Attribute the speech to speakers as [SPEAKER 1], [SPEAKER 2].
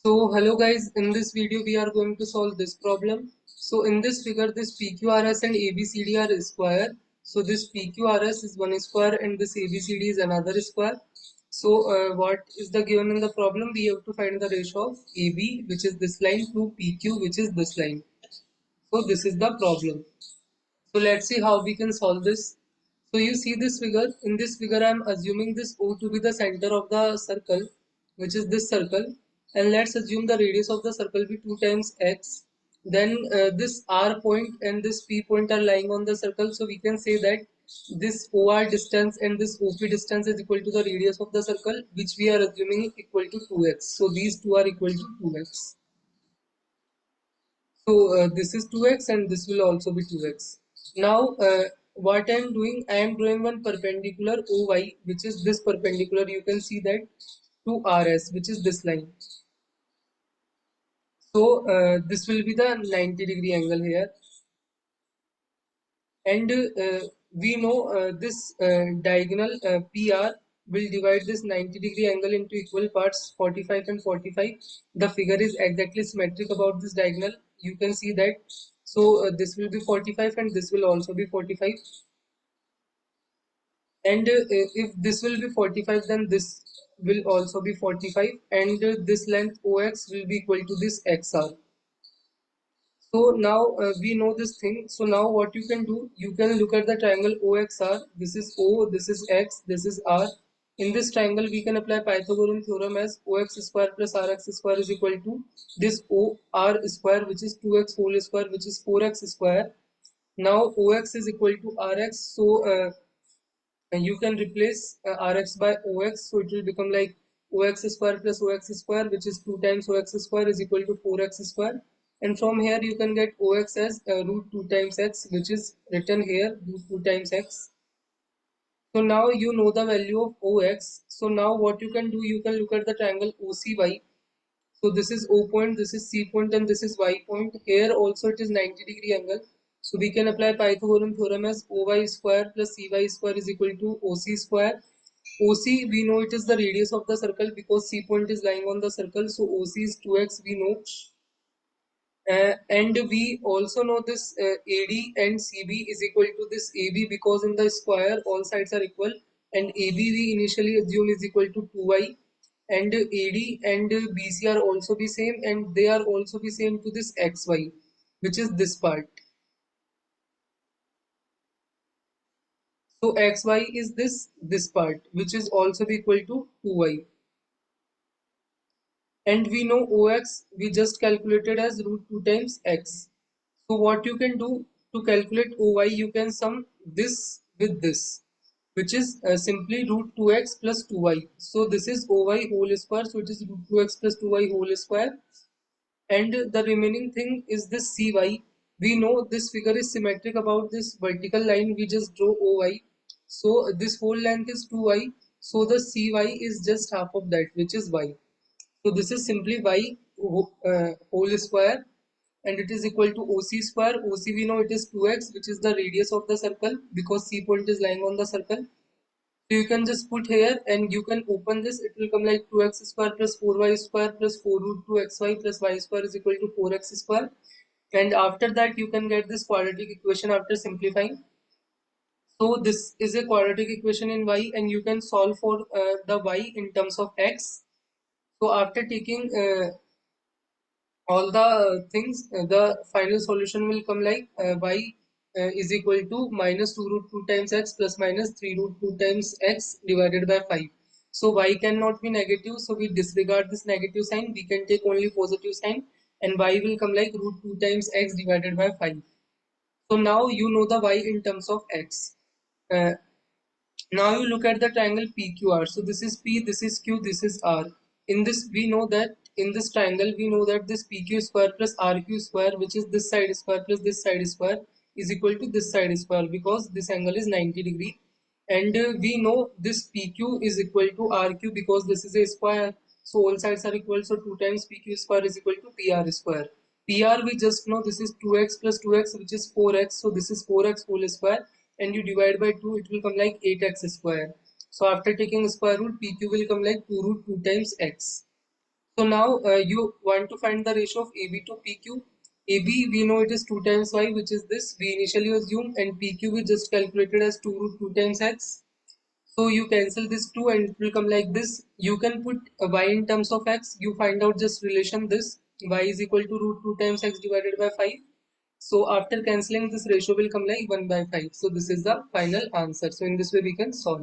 [SPEAKER 1] So hello guys, in this video we are going to solve this problem. So in this figure this PQRS and ABCD are square. So this PQRS is one square and this ABCD is another square. So what is the given in the problem? We have to find the ratio of AB, which is this line, to PQ, which is this line. So this is the problem. So let's see how we can solve this. So you see this figure. In this figure I am assuming this O to be the center of the circle, which is this circle, and let's assume the radius of the circle be 2 times x. Then this R point and this P point are lying on the circle, so we can say that this OR distance and this OP distance is equal to the radius of the circle, which we are assuming equal to 2x. So these two are equal to 2x. So this is 2x and this will also be 2x. Now what I am doing, I am drawing one perpendicular OY, which is this perpendicular. You can see that to RS, which is this line. So this will be the 90-degree angle here. And we know this diagonal PR will divide this 90-degree angle into equal parts, 45 and 45. The figure is exactly symmetric about this diagonal. You can see that. So this will be 45 and this will also be 45. And if this will be 45, then this will also be 45, and this length OX will be equal to this XR. So now we know this thing. So now what you can do, you can look at the triangle OXR. This is O, this is X, this is R. In this triangle, we can apply Pythagorean theorem as OX square plus RX square is equal to this OR square, which is 2x whole square, which is 4x square. Now OX is equal to RX. So and you can replace Rx by Ox, so it will become like Ox square plus Ox square, which is 2 times Ox square is equal to 4x square. And from here you can get Ox as root 2 times x, which is written here root 2 times x. So now you know the value of Ox. So now what you can do, you can look at the triangle OCY. So this is O point, this is C point, and this is Y point. Here also it is 90-degree angle. So we can apply Pythagorean theorem as OY square plus CY square is equal to OC square. OC, we know it is the radius of the circle because C point is lying on the circle. So OC is 2x, we know. And we also know this AD and CB is equal to this AB because in the square all sides are equal, and AB we initially assume is equal to 2y, and AD and BC are also the same, and they are also the same to this XY, which is this part. So XY is this part, which is also equal to 2y. And we know OX we just calculated as root 2 times x. So what you can do to calculate OY, you can sum this with this, which is simply root 2x plus 2y. So this is OY whole square, so it is root 2x plus 2y whole square. And the remaining thing is this CY. We know this figure is symmetric about this vertical line, we just draw OY. So this whole length is 2y, so the CY is just half of that, which is y. So this is simply y whole square, and it is equal to OC square. OC we know it is 2x, which is the radius of the circle because C point is lying on the circle. So you can just put here and you can open this. It will come like 2x square plus 4y square plus 4 root 2xy plus y square is equal to 4x square. And after that you can get this quadratic equation after simplifying. So this is a quadratic equation in y, and you can solve for the y in terms of x. So after taking all the things, the final solution will come like y is equal to minus 2 root 2 times x plus minus 3 root 2 times x divided by 5. So y cannot be negative, so we disregard this negative sign. We can take only positive sign, and y will come like root 2 times x divided by 5. So now you know the y in terms of x. Uh, Now you look at the triangle PQR. So this is P, this is Q, this is R. In this we know that in this triangle we know that this PQ square plus RQ square, which is this side square plus this side square, is equal to this side square because this angle is 90-degree. And we know this PQ is equal to RQ because this is a square. So all sides are equal. So 2 times PQ square is equal to PR square. PR we just know this is 2x plus 2x, which is 4x. So this is 4x whole square, and you divide by 2, it will come like 8x square. So after taking square root, PQ will come like 2 root 2 times x. So now you want to find the ratio of AB to PQ. AB we know it is 2 times y, which is this. We initially assume, and PQ we just calculated as 2 root 2 times x. So you cancel this 2 and it will come like this. You can put y in terms of x. You find out just relation this. Y is equal to root 2 times x divided by 5. So after cancelling, this ratio will come like 1 by 5. So this is the final answer. So in this way we can solve.